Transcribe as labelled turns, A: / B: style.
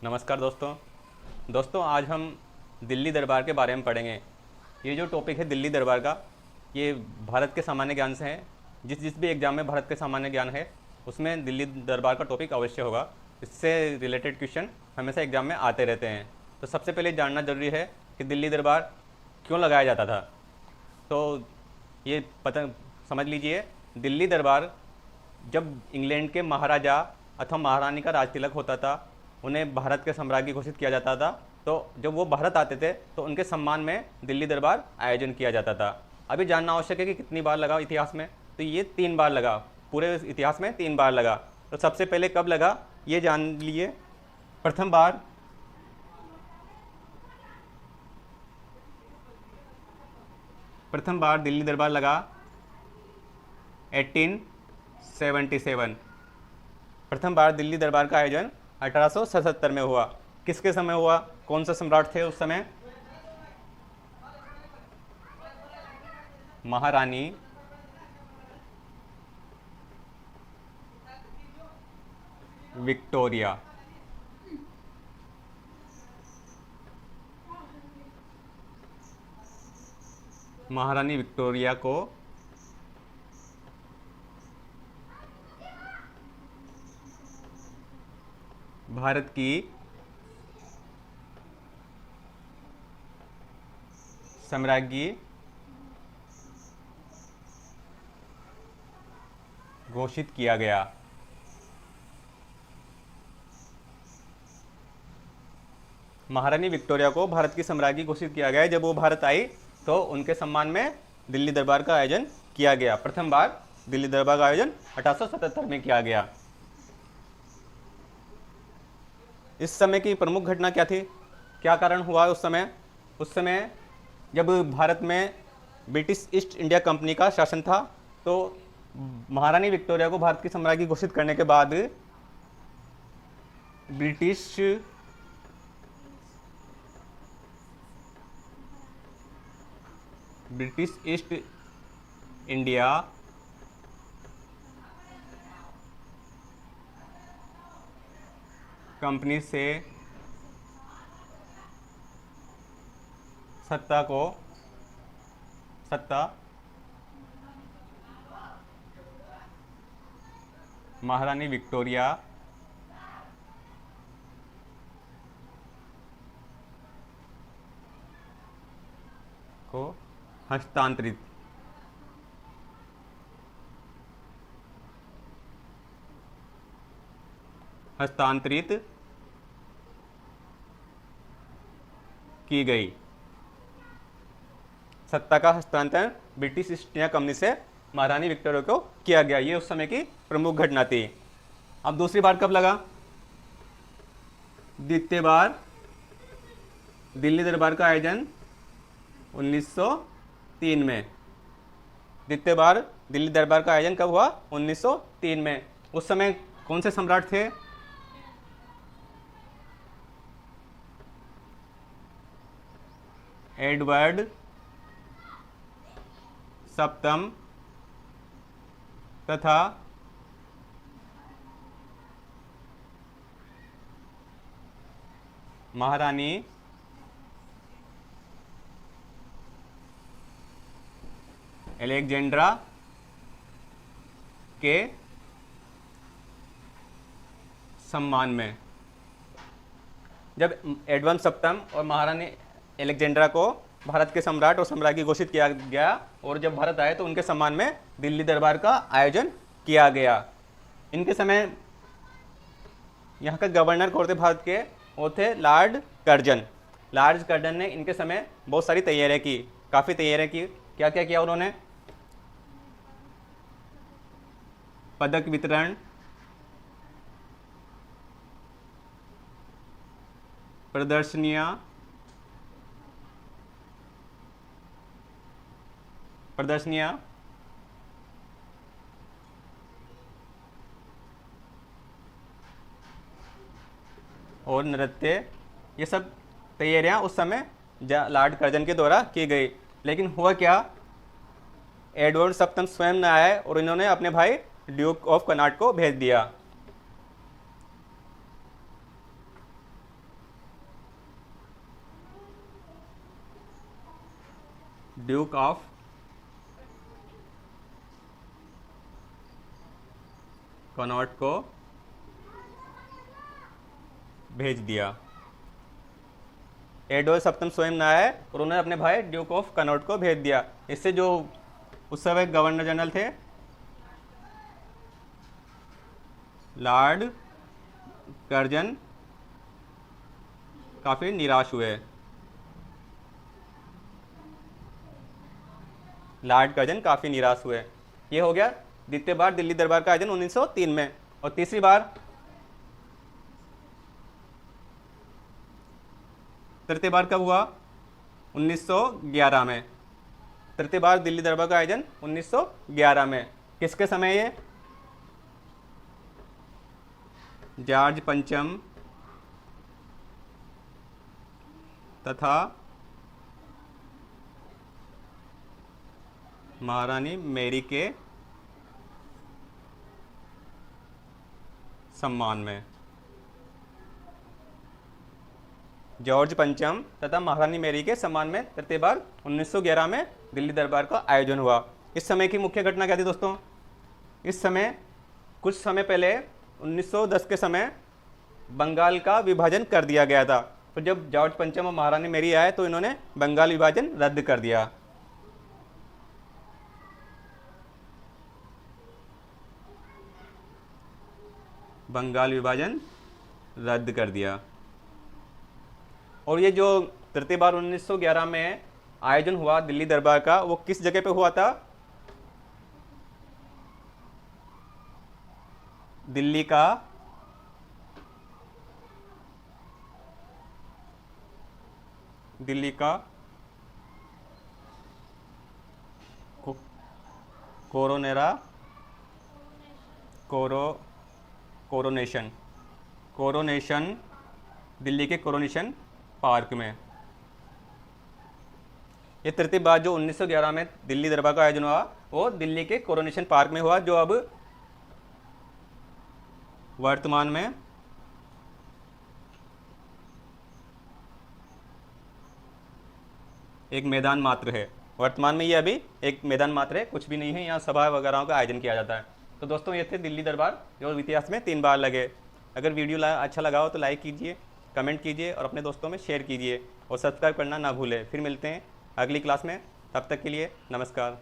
A: नमस्कार दोस्तों आज हम दिल्ली दरबार के बारे में पढ़ेंगे। ये जो टॉपिक है दिल्ली दरबार का, ये भारत के सामान्य ज्ञान से है। जिस भी एग्ज़ाम में भारत के सामान्य ज्ञान है उसमें दिल्ली दरबार का टॉपिक अवश्य होगा। इससे रिलेटेड क्वेश्चन हमेशा एग्ज़ाम में आते रहते हैं। तो सबसे पहले जानना ज़रूरी है कि दिल्ली दरबार क्यों लगाया जाता था। तो ये पता समझ लीजिए, दिल्ली दरबार जब इंग्लैंड के महाराजा अथवा महारानी का राज तिलक होता था, उन्हें भारत के सम्राज्ञी घोषित किया जाता था। तो जब वो भारत आते थे तो उनके सम्मान में दिल्ली दरबार आयोजन किया जाता था। अभी जानना आवश्यक है कि कितनी बार लगा इतिहास में। तो ये 3 बार लगा, पूरे इतिहास में 3 बार लगा। तो सबसे पहले कब लगा ये जान लिए। प्रथम बार दिल्ली दरबार लगा 1877। प्रथम बार दिल्ली दरबार का आयोजन 1877 में हुआ। किसके समय हुआ, कौन सा सम्राट थे उस समय? महारानी विक्टोरिया। महारानी विक्टोरिया को भारत की सम्राज्ञी घोषित किया गया। महारानी विक्टोरिया को भारत की सम्राज्ञी घोषित किया गया। जब वो भारत आई तो उनके सम्मान में दिल्ली दरबार का आयोजन किया गया। प्रथम बार दिल्ली दरबार का आयोजन 1877 में किया गया। इस समय की प्रमुख घटना क्या थी, क्या कारण हुआ उस समय? उस समय जब भारत में ब्रिटिश ईस्ट इंडिया कंपनी का शासन था, तो महारानी विक्टोरिया को भारत की सम्राज्ञी घोषित करने के बाद ब्रिटिश ईस्ट इंडिया कंपनी से सत्ता महारानी विक्टोरिया को हस्तांतरित की गई। सत्ता का हस्तांतरण ब्रिटिश ईस्ट इंडिया कंपनी से महारानी विक्टोरिया को किया गया। ये उस समय की प्रमुख घटना थी। अब दूसरी बार कब लगा? द्वितीय बार दिल्ली दरबार का आयोजन 1903 में। द्वितीय बार दिल्ली दरबार का आयोजन कब हुआ? 1903 में। उस समय कौन से सम्राट थे? एडवर्ड सप्तम तथा महारानी अलेक्जेंड्रा के सम्मान में। जब एडवर्ड सप्तम और महारानी अलेक्जेंड्रा को भारत के सम्राट और सम्राज्ञी घोषित किया गया और जब भारत आए तो उनके सम्मान में दिल्ली दरबार का आयोजन किया गया। इनके समय यहाँ का गवर्नर कौन थे भारत के? वो थे लॉर्ड कर्जन। लॉर्ड कर्जन ने इनके समय बहुत सारी तैयारियाँ की, काफ़ी तैयारियाँ की। क्या क्या किया उन्होंने? पदक वितरण, प्रदर्शनियाँ और नृत्य, ये सब तैयारियां उस समय लॉर्ड कर्जन के द्वारा की गई। लेकिन हुआ क्या, एडवर्ड सप्तम स्वयं न आए और इन्होंने अपने भाई ड्यूक ऑफ कर्नाट को भेज दिया। ड्यूक ऑफ कनॉट को भेज दिया। एडवर्ड सप्तम स्वयं न आए और उन्होंने अपने भाई ड्यूक ऑफ कनॉट को भेज दिया। इससे जो उस समय गवर्नर जनरल थे लॉर्ड कर्जन काफ़ी निराश हुए। लॉर्ड कर्जन काफ़ी निराश हुए। ये हो गया द्वितीय बार दिल्ली दरबार का आयोजन 1903 में। और तीसरी बार तृतीय बार कब हुआ? 1911 में। तृतीय बार दिल्ली दरबार का आयोजन 1911 में। किसके समय? ये जॉर्ज पंचम तथा महारानी मैरी के सम्मान में। जॉर्ज पंचम तथा महारानी मैरी के सम्मान में तृतीय बार 1911 में दिल्ली दरबार का आयोजन हुआ। इस समय की मुख्य घटना क्या थी दोस्तों? इस समय कुछ समय पहले 1910 के समय बंगाल का विभाजन कर दिया गया था। तो जब जॉर्ज पंचम और महारानी मैरी आए तो इन्होंने बंगाल विभाजन रद्द कर दिया। बंगाल विभाजन रद्द कर दिया। और ये जो तृतीय बार 1911 में आयोजन हुआ दिल्ली दरबार का, वो किस जगह पे हुआ था? दिल्ली का कोरोनेशन दिल्ली के कोरोनेशन पार्क में। ये तृतीय बार जो 1911 में दिल्ली दरबार का आयोजन हुआ वो दिल्ली के कोरोनेशन पार्क में हुआ, जो अब वर्तमान में एक मैदान मात्र है। वर्तमान में ये अभी एक मैदान मात्र है, कुछ भी नहीं है। यहाँ सभा वगैरह का आयोजन किया जाता है। तो दोस्तों ये थे दिल्ली दरबार जो इतिहास में 3 बार लगे। अगर वीडियो अच्छा लगा हो तो लाइक कीजिए, कमेंट कीजिए और अपने दोस्तों में शेयर कीजिए और सब्सक्राइब करना ना भूलें। फिर मिलते हैं अगली क्लास में, तब तक के लिए नमस्कार।